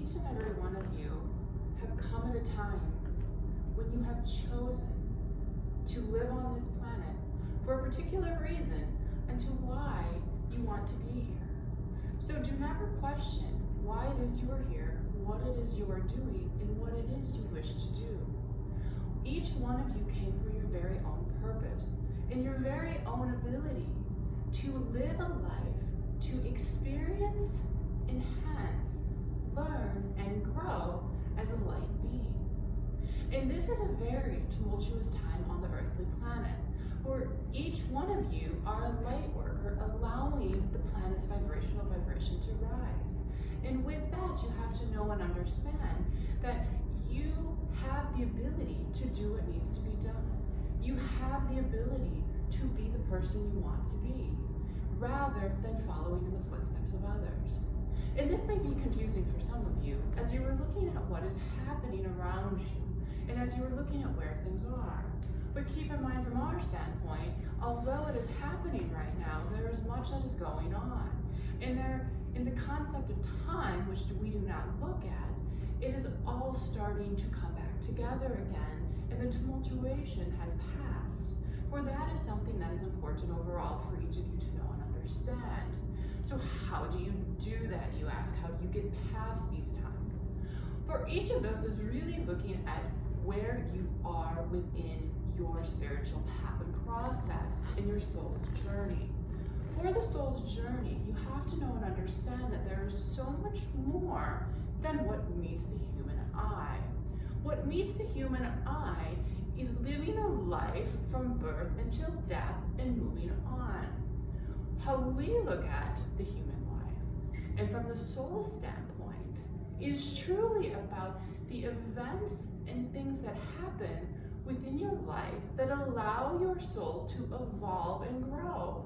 each and every one of you have come at a time when you have chosen to live on this planet for a particular reason and to why you want to be here. So do never question why it is you are here, what it is you are doing, and what it is you wish to do. Each one of you came for your very own purpose and your very own ability to live a life, to experience, enhance, learn, and grow as a light being. And this is a very tumultuous time on the earthly planet, where each one of you are a light worker, allowing the planet's vibrational vibration to rise. And with that, you have to know and understand that you have the ability to do what needs to be done. You have the ability to be the person you want to be, rather than following in the footsteps of others. And this may be confusing for some of you as you were looking at what is happening around you and as you were looking at where things are. But keep in mind, from our standpoint, although it is happening right now, there is much that is going on. And in the concept of time, which we do not look at, it is all starting to come back together again, and the tumultuation has passed. For that is something that is important overall for each of you to know and understand. So how do you do that, you ask? How do you get past these times? For each of those is really looking at where you are within your spiritual path and process in your soul's journey. For the soul's journey, you have to know and understand that there is so much more than what meets the human eye. What meets the human eye is living a life from birth until death and moving on. How we look at the human life, and from the soul standpoint, is truly about the events and things that happen within your life that allow your soul to evolve and grow.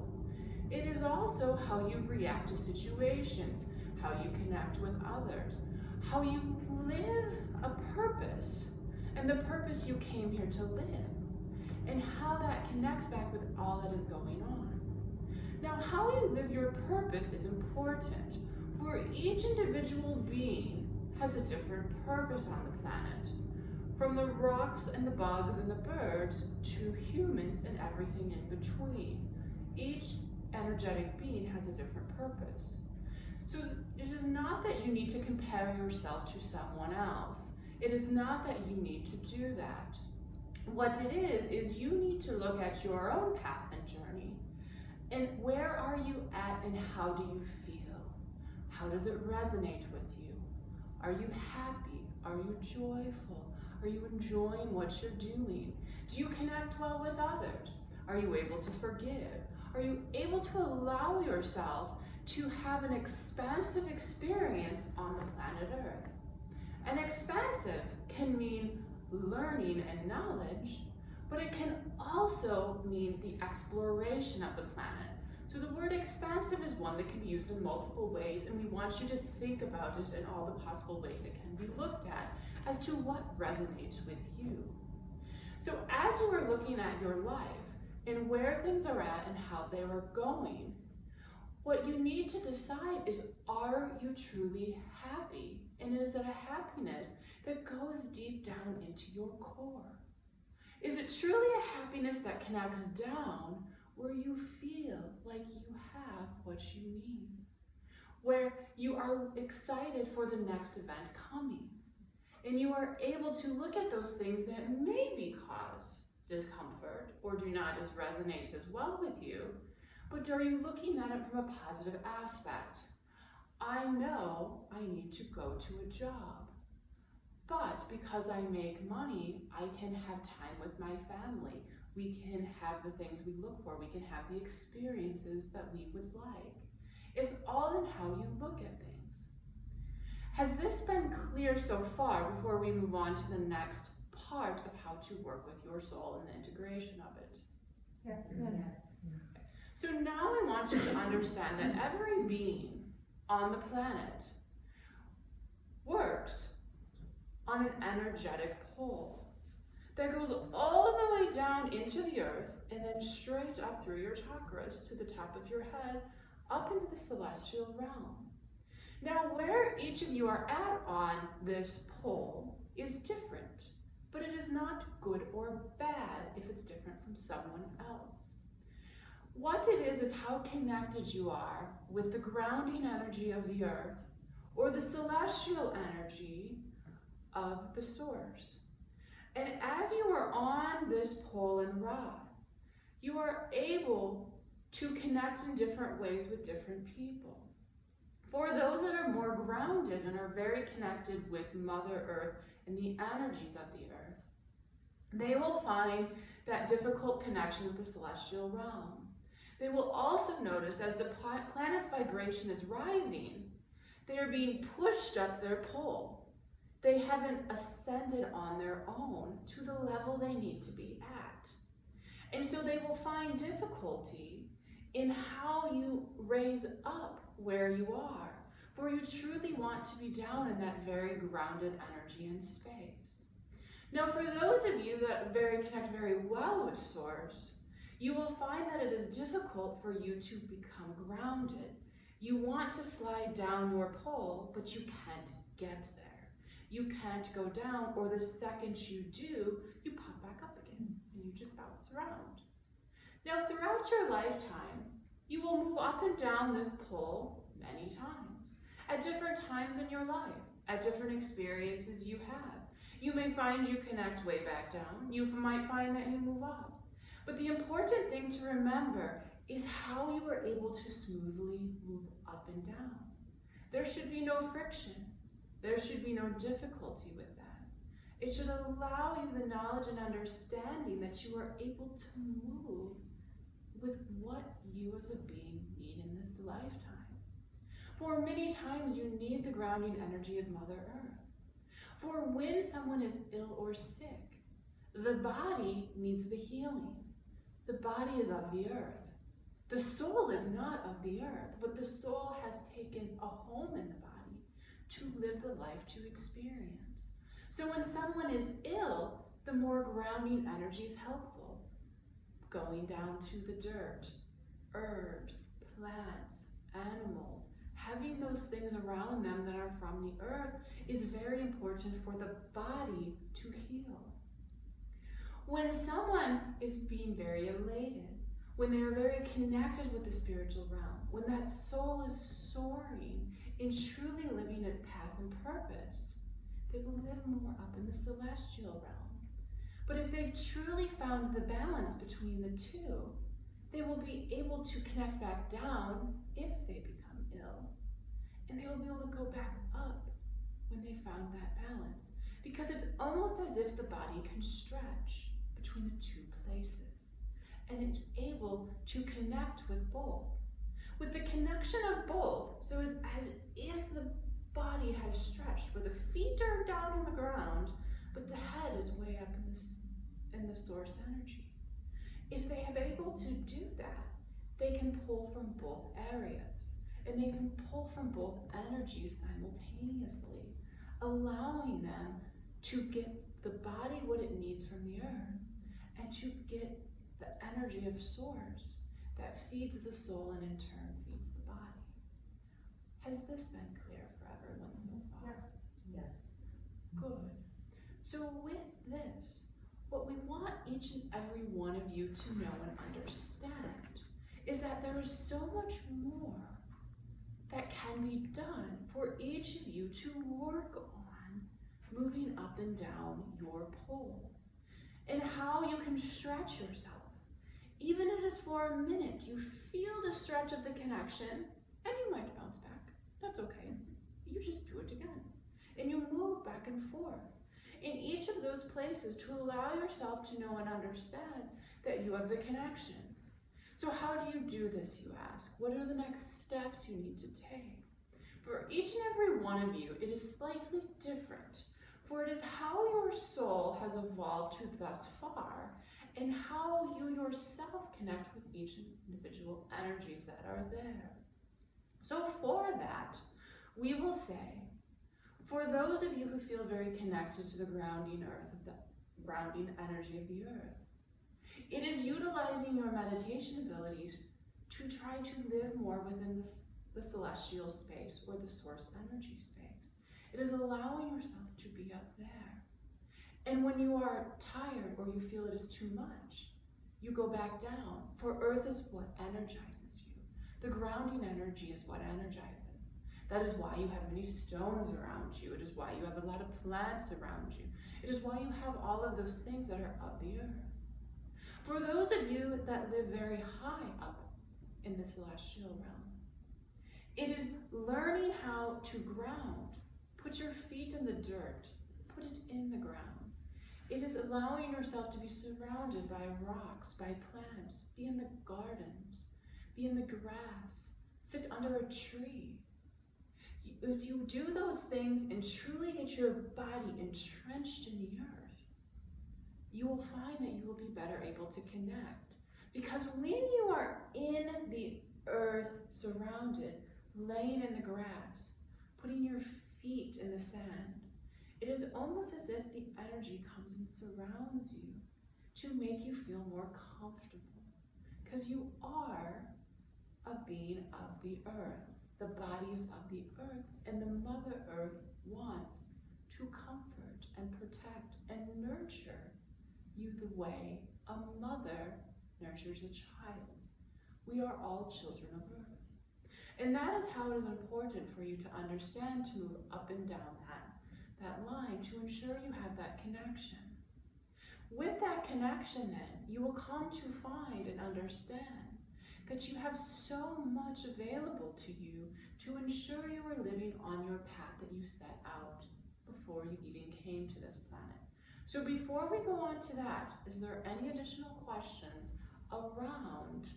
It is also how you react to situations, how you connect with others, how you live a purpose, and the purpose you came here to live, and how that connects back with all that is going on. Now, how you live your purpose is important, for each individual being has a different purpose on the planet. From the rocks and the bugs and the birds to humans and everything in between. Each energetic being has a different purpose. So it is not that you need to compare yourself to someone else. It is not that you need to do that. What it is you need to look at your own path and journey. And where are you at and how do you feel? How does it resonate with you? Are you happy? Are you joyful? Are you enjoying what you're doing? Do you connect well with others? Are you able to forgive? Are you able to allow yourself to have an expansive experience on the planet Earth? And expansive can mean learning and knowledge, but it can also mean the exploration of the planet. So the word expansive is one that can be used in multiple ways, and we want you to think about it in all the possible ways it can be looked at as to what resonates with you. So as you are looking at your life and where things are at and how they are going, what you need to decide is, are you truly happy? And is it a happiness that goes deep down into your core? Is it truly a happiness that connects down where you feel like you have what you need? Where you are excited for the next event coming? And you are able to look at those things that maybe cause discomfort or do not as resonate as well with you, but are you looking at it from a positive aspect? I know I need to go to a job, but because I make money, I can have time with my family. We can have the things we look for. We can have the experiences that we would like. It's all in how you look at things. Has this been clear so far before we move on to the next part of how to work with your soul and the integration of it? Yes. Okay. So now I want you to understand that every being on the planet works on an energetic pole that goes all the way down into the earth and then straight up through your chakras to the top of your head, up into the celestial realm. Now, where each of you are at on this pole is different, but it is not good or bad if it's different from someone else. What it is how connected you are with the grounding energy of the earth or the celestial energy of the source. And as you are on this pole and rod, you are able to connect in different ways with different people. For those that are more grounded and are very connected with Mother Earth and the energies of the earth, they will find that difficult connection with the celestial realm. They will also notice as the planet's vibration is rising, they are being pushed up their pole. They haven't ascended on their own to the level they need to be at. And so they will find difficulty in how you raise up where you are, for you truly want to be down in that very grounded energy and space. Now, for those of you that connect very well with Source, you will find that it is difficult for you to become grounded. You want to slide down your pole, but you can't get there. You can't go down, or the second you do, you pop back up again, and you just bounce around. Now, throughout your lifetime, you will move up and down this pole many times, at different times in your life, at different experiences you have. You may find you connect way back down. You might find that you move up. But the important thing to remember is how you are able to smoothly move up and down. There should be no friction. There should be no difficulty with that. It should allow you the knowledge and understanding that you are able to move with what you as a being need in this lifetime. For many times you need the grounding energy of Mother Earth. For when someone is ill or sick, the body needs the healing. The body is of the earth. The soul is not of the earth, but the soul has taken a home in the body to live the life to experience. So when someone is ill, the more grounding energy is helpful. Going down to the dirt, herbs, plants, animals, having those things around them that are from the earth is very important for the body to heal. When someone is being very elated, when they are very connected with the spiritual realm, when that soul is soaring in truly living its path and purpose, they will live more up in the celestial realm. But if they've truly found the balance between the two, they will be able to connect back down if they become ill. And they will be able to go back up when they found that balance. Because it's almost as if the body can stretch between the two places. And it's able to connect with both. With the connection of both, so it's as if the body has stretched, where the feet are down on the ground, but the head is way up in the source energy. If they have able to do that, they can pull from both areas, and they can pull from both energies simultaneously, allowing them to get the body what it needs from the earth, and to get the energy of source that feeds the soul and in turn feeds the body. Has this been clear for everyone so far? Yes. Good. So with this, what we want each and every one of you to know and understand is that there is so much more that can be done for each of you to work on moving up and down your pole, and how you can stretch yourself. Even if it is for a minute, you feel the stretch of the connection, and you might bounce back. That's okay. You just do it again. And you move back and forth in each of those places to allow yourself to know and understand that you have the connection. So how do you do this, you ask? What are the next steps you need to take? For each and every one of you, it is slightly different, for it is how your soul has evolved to thus far, and how you yourself connect with each individual energies that are there. So for that, we will say, for those of you who feel very connected to the grounding earth, the grounding energy of the earth, it is utilizing your meditation abilities to try to live more within the the celestial space or the source energy space. It is allowing yourself to be up there. And when you are tired or you feel it is too much, you go back down. For earth is what energizes you. The grounding energy is what energizes. That is why you have many stones around you. It is why you have a lot of plants around you. It is why you have all of those things that are of the earth. For those of you that live very high up in the celestial realm, it is learning how to ground. Put your feet in the dirt. Put it in the ground. It is allowing yourself to be surrounded by rocks, by plants. Be in the gardens. Be in the grass. Sit under a tree. As you do those things and truly get your body entrenched in the earth, you will find that you will be better able to connect. Because when you are in the earth, surrounded, laying in the grass, putting your feet in the sand, it is almost as if the energy comes and surrounds you to make you feel more comfortable. Because you are a being of the earth. The body is of the earth, and the Mother Earth wants to comfort and protect and nurture you the way a mother nurtures a child. We are all children of earth. And that is how it is important for you to understand, to move up and down that line, to ensure you have that connection. With that connection, then, you will come to find and understand that you have so much available to you to ensure you are living on your path that you set out before you even came to this planet. So before we go on to that, is there any additional questions around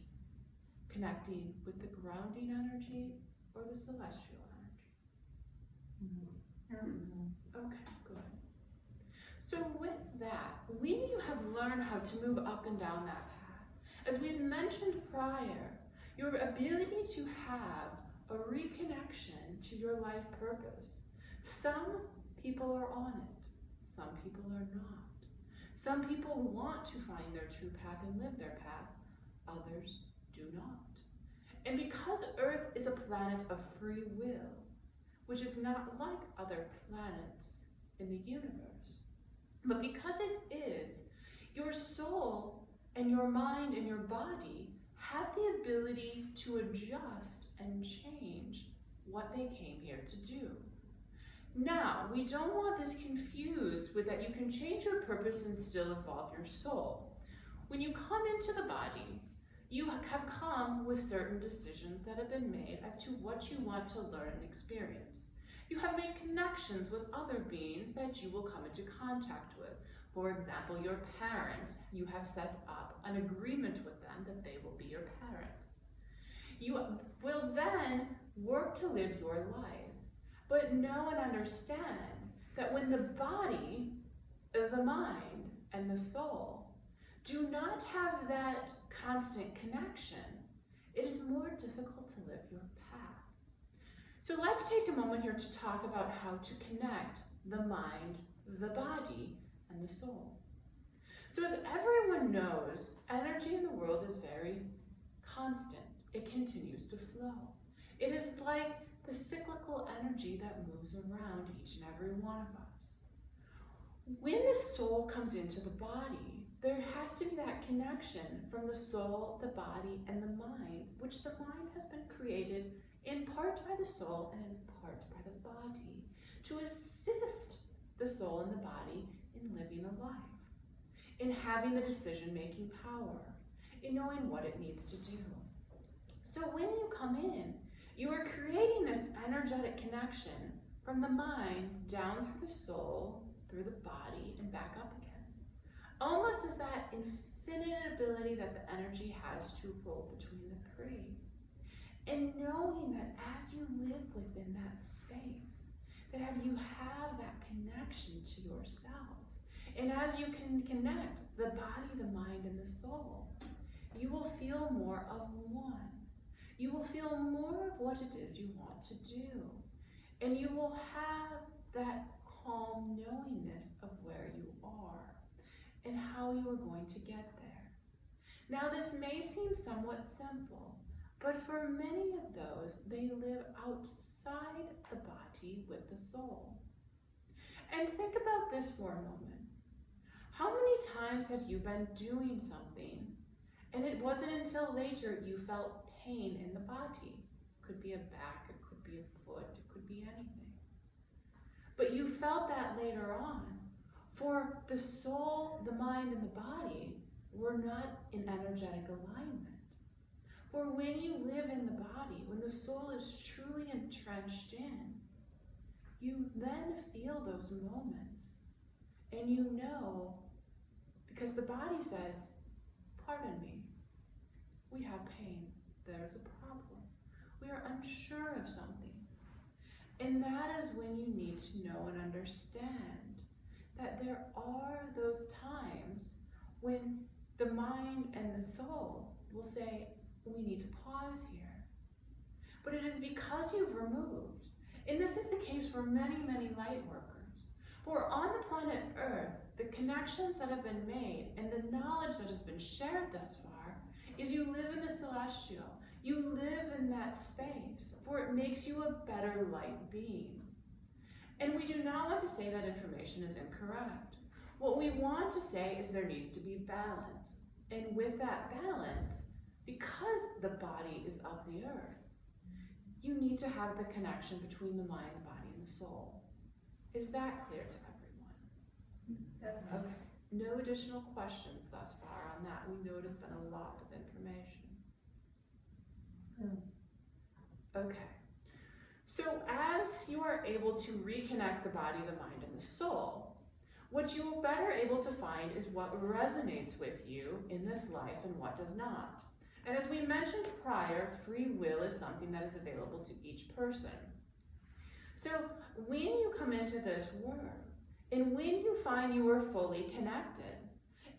connecting with the grounding energy or the celestial energy? Okay, good. So with that, when you have learned how to move up and down that path, as we had mentioned prior, your ability to have a reconnection to your life purpose. Some people are on it, some people are not. Some people want to find their true path and live their path, others do not. And because Earth is a planet of free will, which is not like other planets in the universe, but because it is, your soul and your mind and your body have the ability to adjust and change what they came here to do. Now, we don't want this confused with that you can change your purpose and still evolve your soul. When you come into the body, you have come with certain decisions that have been made as to what you want to learn and experience. You have made connections with other beings that you will come into contact with. For example, your parents, you have set up an agreement with them that they will be your parents. You will then work to live your life, but know and understand that when the body, the mind, and the soul do not have that constant connection, it is more difficult to live your path. So let's take a moment here to talk about how to connect the mind, the body, and the soul. So as everyone knows, energy in the world is very constant. It continues to flow. It is like the cyclical energy that moves around each and every one of us. When the soul comes into the body, there has to be that connection from the soul, the body, and the mind, which the mind has been created in part by the soul and in part by the body, to assist the soul and the body in living a life, in having the decision-making power, in knowing what it needs to do. So when you come in, you are creating this energetic connection from the mind down through the soul, through the body, and back up again. Almost as that infinite ability that the energy has to roll between the three. And knowing that as you live within that space, that you have that connection to yourself. And as you can connect the body, the mind, and the soul, you will feel more of one. You will feel more of what it is you want to do. And you will have that calm knowingness of where you are and how you are going to get there. Now, this may seem somewhat simple. But for many of those, they live outside the body with the soul. And think about this for a moment. How many times have you been doing something and it wasn't until later you felt pain in the body? It could be a back, it could be a foot, it could be anything. But you felt that later on. For the soul, the mind, and the body were not in energetic alignment. For when you live in the body, when the soul is truly entrenched in, you then feel those moments. And you know, because the body says, pardon me, we have pain, there's a problem. We are unsure of something. And that is when you need to know and understand that there are those times when the mind and the soul will say, we need to pause here. But it is because you've removed, and this is the case for many, many light workers. For on the planet Earth, the connections that have been made and the knowledge that has been shared thus far is you live in the celestial. You live in that space, for it makes you a better light being. And we do not want to say that information is incorrect. What we want to say is there needs to be balance. And with that balance, because the body is of the earth, you need to have the connection between the mind, the body, and the soul. Is that clear to everyone? Yes. Okay. No additional questions thus far on that. We know it has been a lot of information. Okay. So as you are able to reconnect the body, the mind, and the soul, what you are better able to find is what resonates with you in this life and what does not. And as we mentioned prior, free will is something that is available to each person. So when you come into this world, and when you find you are fully connected,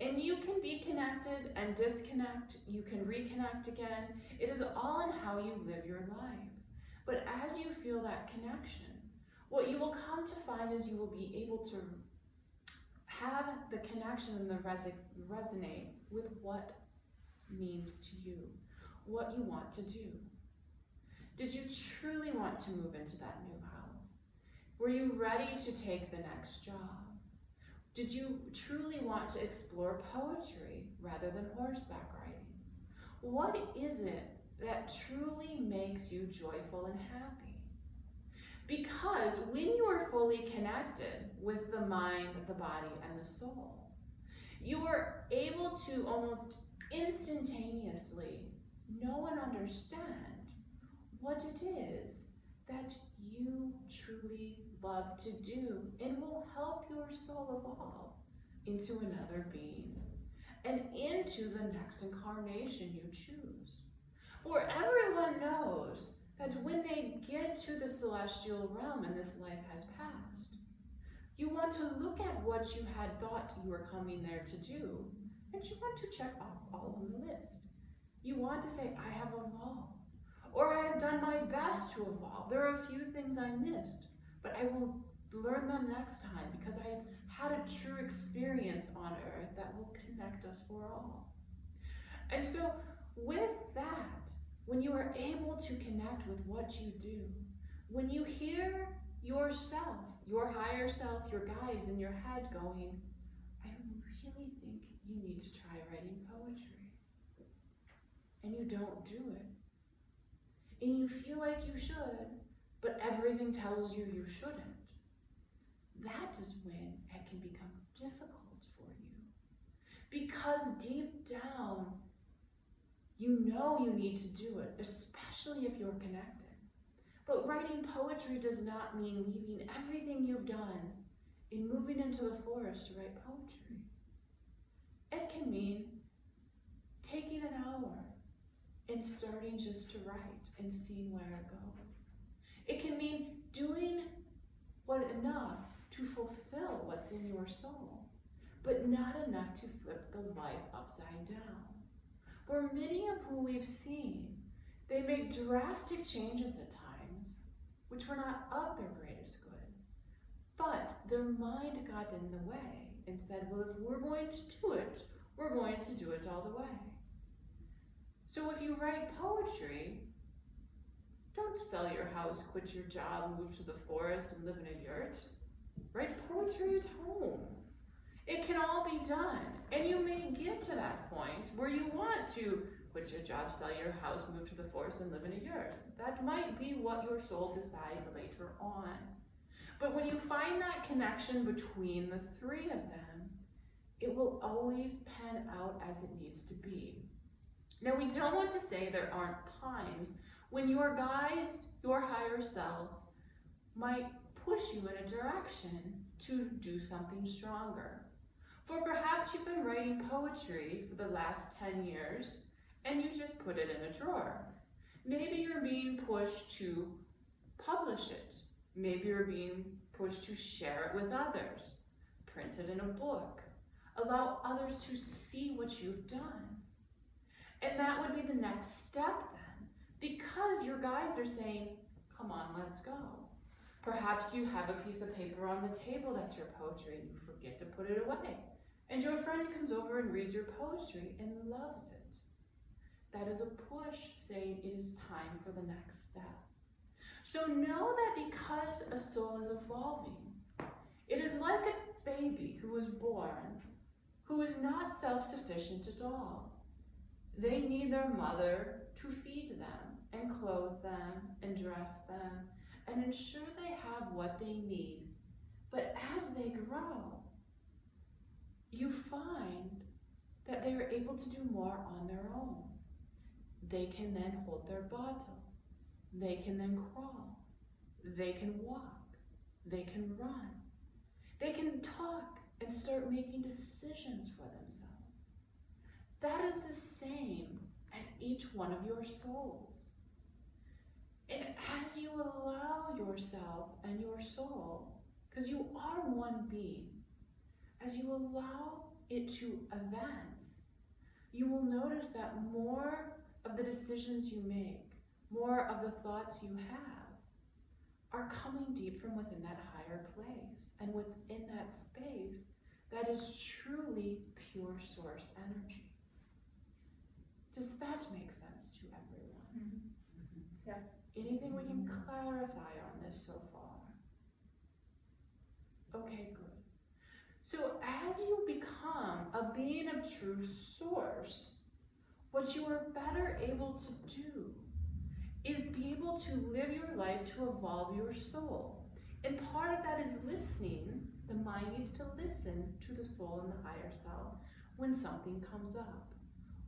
and you can be connected and disconnect, you can reconnect again, it is all in how you live your life. But as you feel that connection, what you will come to find is you will be able to have the connection and the resonate with what means to you, what you want to do. Did you truly want to move into that new house? Were you ready to take the next job? Did you truly want to explore poetry rather than horseback riding? What is it that truly makes you joyful and happy? Because when you are fully connected with the mind, the body, and the soul, you are able to almost instantaneously know and understand what it is that you truly love to do and will help your soul evolve into another being and into the next incarnation you choose. For everyone knows that when they get to the celestial realm and this life has passed, you want to look at what you had thought you were coming there to do, and you want to check off all on the list. You want to say, I have evolved, or I have done my best to evolve. There are a few things I missed, but I will learn them next time because I had a true experience on earth that will connect us for all. And so with that, when you are able to connect with what you do, when you hear yourself, your higher self, your guides in your head going, I really think you need to try writing poetry, and you don't do it, and you feel like you should, but everything tells you you shouldn't, that is when it can become difficult for you. Because deep down, you know you need to do it, especially if you're connected. But writing poetry does not mean leaving everything you've done and moving into the forest to write poetry. It can mean taking an hour and starting just to write and seeing where it goes. It can mean doing what enough to fulfill what's in your soul, but not enough to flip the life upside down. For many of whom we've seen, they make drastic changes at times, which were not of their greatest good. But their mind got in the way and said, well, if we're going to do it, we're going to do it all the way. So if you write poetry, don't sell your house, quit your job, move to the forest, and live in a yurt. Write poetry at home. It can all be done. And you may get to that point where you want to quit your job, sell your house, move to the forest, and live in a yurt. That might be what your soul decides later on. But when you find that connection between the three of them, it will always pan out as it needs to be. Now, we don't want to say there aren't times when your guides, your higher self, might push you in a direction to do something stronger. For perhaps you've been writing poetry for the last 10 years and you just put it in a drawer. Maybe you're being pushed to publish it. Maybe you're being pushed to share it with others, print it in a book, allow others to see what you've done. And that would be the next step then, because your guides are saying, come on, let's go. Perhaps you have a piece of paper on the table that's your poetry and you forget to put it away. And your friend comes over and reads your poetry and loves it. That is a push saying it is time for the next step. So know that because a soul is evolving, it is like a baby who is born, who is not self-sufficient at all. They need their mother to feed them and clothe them and dress them and ensure they have what they need. But as they grow, you find that they are able to do more on their own. They can then hold their bottle. They can then crawl. They can walk. They can run. They can talk and start making decisions for themselves. That is the same as each one of your souls. And as you allow yourself and your soul, because you are one being, as you allow it to advance, you will notice that more of the decisions you make, more of the thoughts you have, are coming deep from within that higher place and within that space that is truly pure source energy. Does that make sense to everyone? Mm-hmm. Yeah. Anything we can clarify on this so far? Okay, good. So as you become a being of true source, what you are better able to do is be able to live your life to evolve your soul. And part of that is listening. The mind needs to listen to the soul and the higher self when something comes up,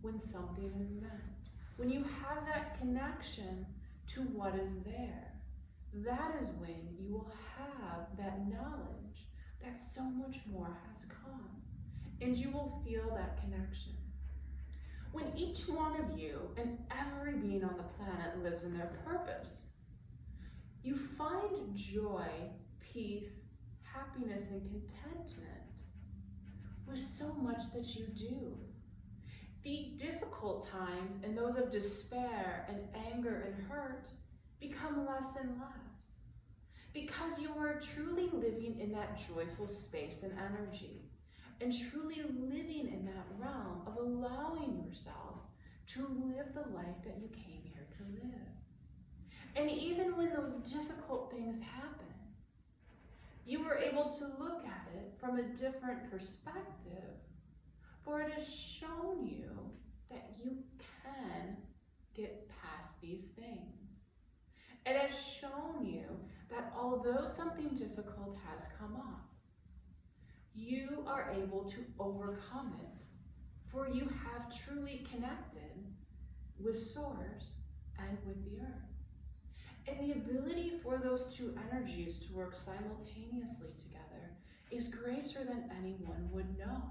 when something is meant. When you have that connection to what is there, that is when you will have that knowledge that so much more has come. And you will feel that connection. When each one of you and every being on the planet lives in their purpose, you find joy, peace, happiness, and contentment with so much that you do. The difficult times and those of despair and anger and hurt become less and less because you are truly living in that joyful space and energy and truly living in that realm of allowing yourself to live the life that you came here to live. And even when those difficult things happen, you are able to look at it from a different perspective, for it has shown you that you can get past these things. It has shown you that although something difficult has come up, you are able to overcome it, for you have truly connected with Source and with the earth. And the ability for those two energies to work simultaneously together is greater than anyone would know.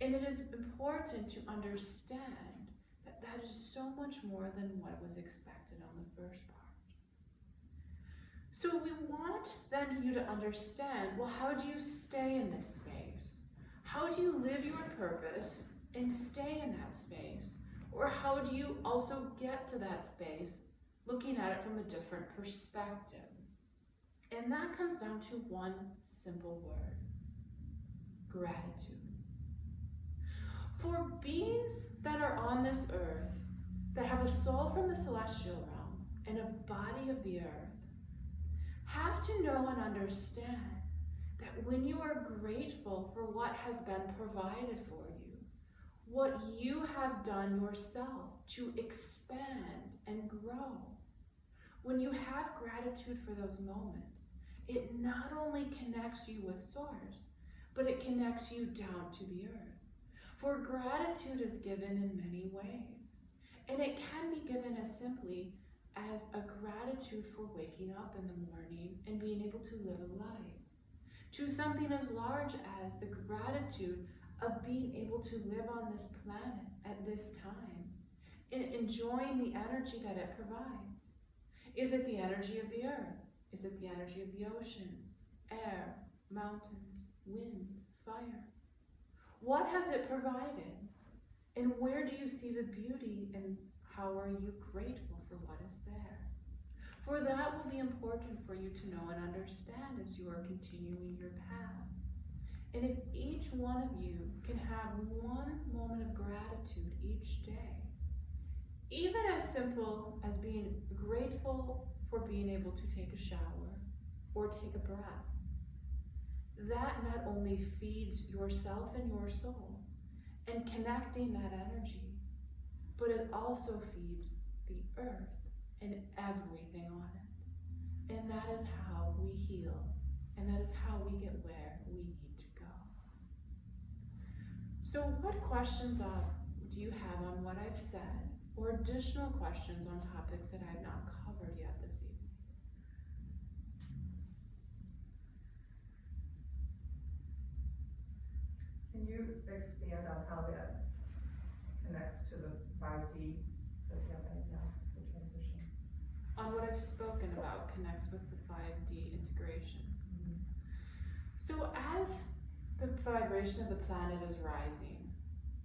And it is important to understand that that is so much more than what was expected on the first part. So we want then you to understand, well, how do you stay in this space? How do you live your purpose and stay in that space? Or how do you also get to that space looking at it from a different perspective? And that comes down to one simple word: gratitude. For beings that are on this earth, that have a soul from the celestial realm and a body of the earth have to know and understand that when you are grateful for what has been provided for you, what you have done yourself to expand and grow, when you have gratitude for those moments, it not only connects you with Source, but it connects you down to the earth. For gratitude is given in many ways, and it can be given as simply as a gratitude for waking up in the morning and being able to live a life, to something as large as the gratitude of being able to live on this planet at this time and enjoying the energy that it provides. Is it the energy of the earth? Is it the energy of the ocean, air, mountains, wind, fire? What has it provided? And where do you see the beauty, and how are you grateful for what is there? For that will be important for you to know and understand as you are continuing your path. And if each one of you can have one moment of gratitude each day, even as simple as being grateful for being able to take a shower or take a breath, that not only feeds yourself and your soul and connecting that energy, but it also feeds the earth and everything on it. And that is how we heal, and that is how we get where we need to go. So what questions do you have on what I've said, or additional questions on topics that I've not covered yet this evening? Can you expand on how that connects to the 5D? Does he have any now, the transition? On what I've spoken about connects with the 5D integration. Mm-hmm. So as the vibration of the planet is rising,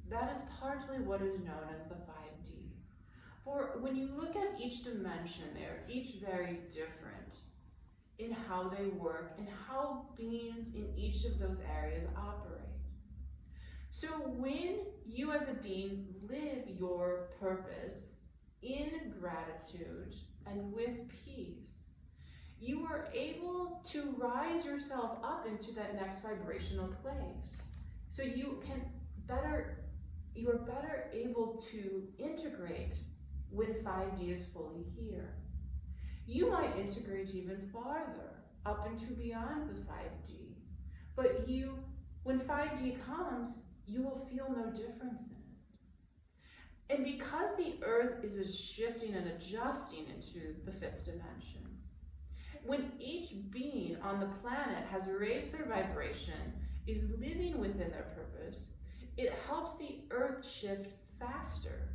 that is partly what is known as the 5D. For when you look at each dimension, they're each very different in how they work and how beings in each of those areas operate. So when you as a being live your purpose in gratitude and with peace, you are able to rise yourself up into that next vibrational place. So you are better able to integrate when 5D is fully here. You might integrate even farther, up into beyond the 5D. But when 5D comes, you will feel no difference in it. And because the earth is shifting and adjusting into the 5th dimension, when each being on the planet has raised their vibration, is living within their purpose, it helps the earth shift faster.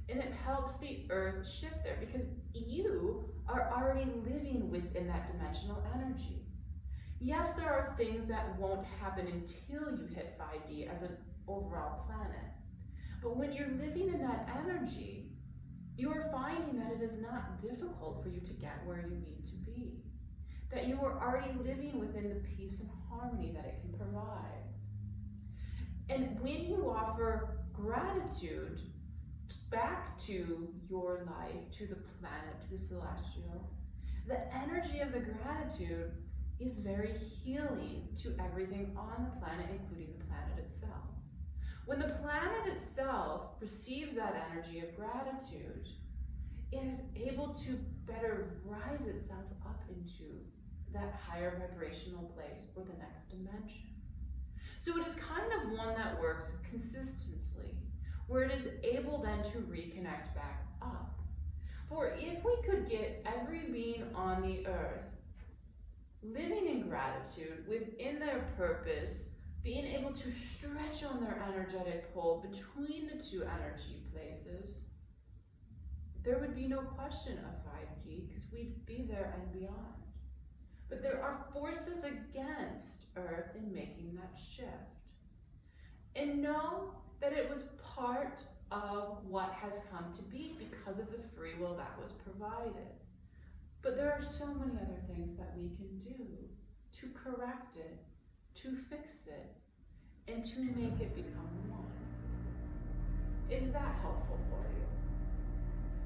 And it helps the earth shift there because you are already living within that dimensional energy. Yes, there are things that won't happen until you hit 5D as an overall planet. But when you're living in that energy, you are finding that it is not difficult for you to get where you need to be. That you are already living within the peace and harmony that it can provide. And when you offer gratitude back to your life, to the planet, to the celestial, the energy of the gratitude is very healing to everything on the planet, including the planet itself. When the planet itself receives that energy of gratitude, it is able to better rise itself up into that higher vibrational place or the next dimension. So it is kind of one that works consistently, where it is able then to reconnect back up. For if we could get every being on the earth living in gratitude within their purpose, being able to stretch on their energetic pole between the two energy places, there would be no question of 5D because we'd be there and beyond. But there are forces against Earth in making that shift. And know that it was part of what has come to be because of the free will that was provided. But there are so many other things that we can do to correct it, to fix it, and to make it become one. Is that helpful for you?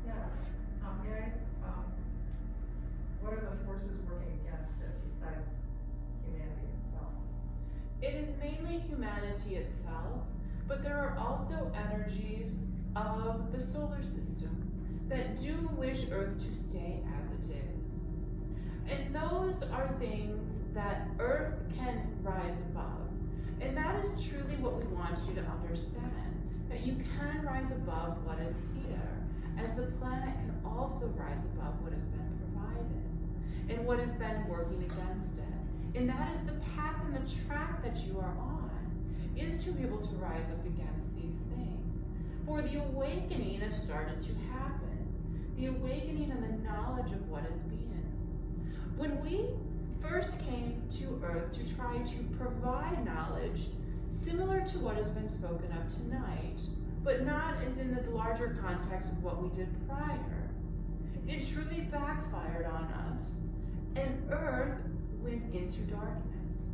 Yeah, guys, what are the forces working against it besides humanity itself? It is mainly humanity itself, but there are also energies of the solar system that do wish Earth to stay as it is. And those are things that Earth can rise above. And that is truly what we want you to understand, that you can rise above what is here, as the planet can also rise above what has been provided and what has been working against it. And that is the path and the track that you are on, is to be able to rise up against these things. For the awakening has started to happen. The awakening and the knowledge of what is being. When we first came to Earth to try to provide knowledge similar to what has been spoken of tonight, but not as in the larger context of what we did prior, it truly backfired on us, and Earth went into darkness.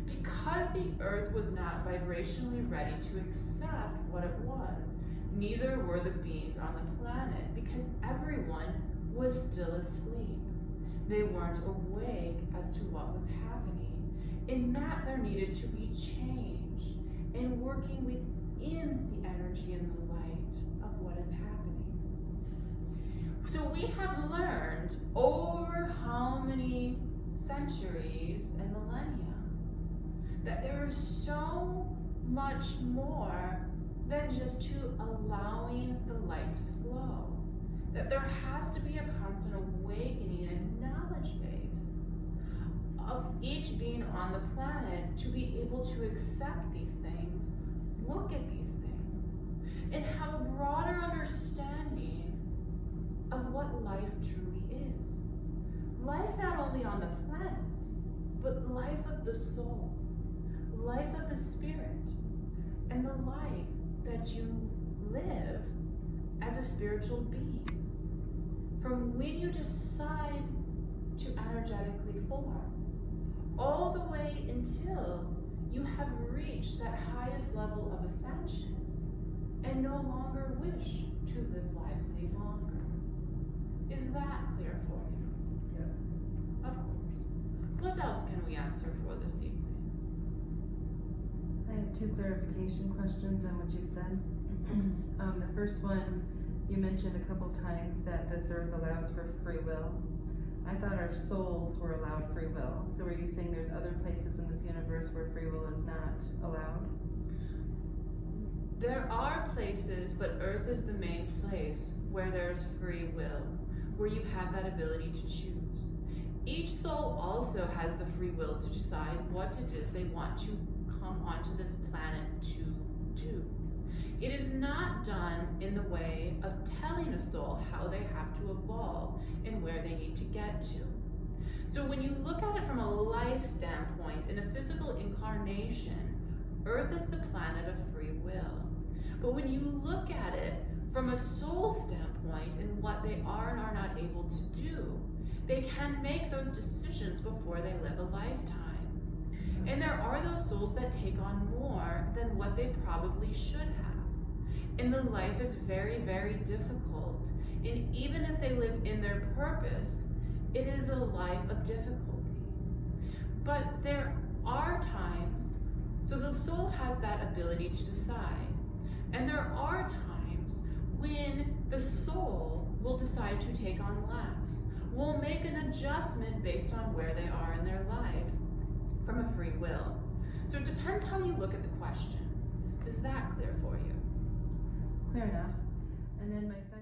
Because the Earth was not vibrationally ready to accept what it was, neither were the beings on the planet, because everyone was still asleep. They weren't awake as to what was happening. In that, there needed to be change and working within the energy and the light of what is happening. So we have learned over how many centuries and millennia that there is so much more than just to allowing the light to flow. That there has to be a constant awakening and knowledge base of each being on the planet to be able to accept these things, look at these things, and have a broader understanding of what life truly is. Life not only on the planet, but life of the soul, life of the spirit, and the life that you live as a spiritual being. From when you decide to energetically form, all the way until you have reached that highest level of ascension and no longer wish to live lives any longer. Is that clear for you? Yes. Of course. What else can we answer for this evening? I have two clarification questions on what you said. The first one, you mentioned a couple times that this earth allows for free will. I thought our souls were allowed free will. So are you saying there's other places in this universe where free will is not allowed? There are places, but Earth is the main place where there's free will, where you have that ability to choose. Each soul also has the free will to decide what it is they want to come onto this planet to do. It is not done in the way of telling a soul how they have to evolve and where they need to get to. So when you look at it from a life standpoint, in a physical incarnation, Earth is the planet of free will. But when you look at it from a soul standpoint and what they are and are not able to do, they can make those decisions before they live a lifetime. And there are those souls that take on more than what they probably should have. And the life is very, very difficult. And even if they live in their purpose, it is a life of difficulty. But there are times, so the soul has that ability to decide. And there are times when the soul will decide to take on less, will make an adjustment based on where they are in their life from a free will. So it depends how you look at the question. Is that clear for you? Clear enough. And then my second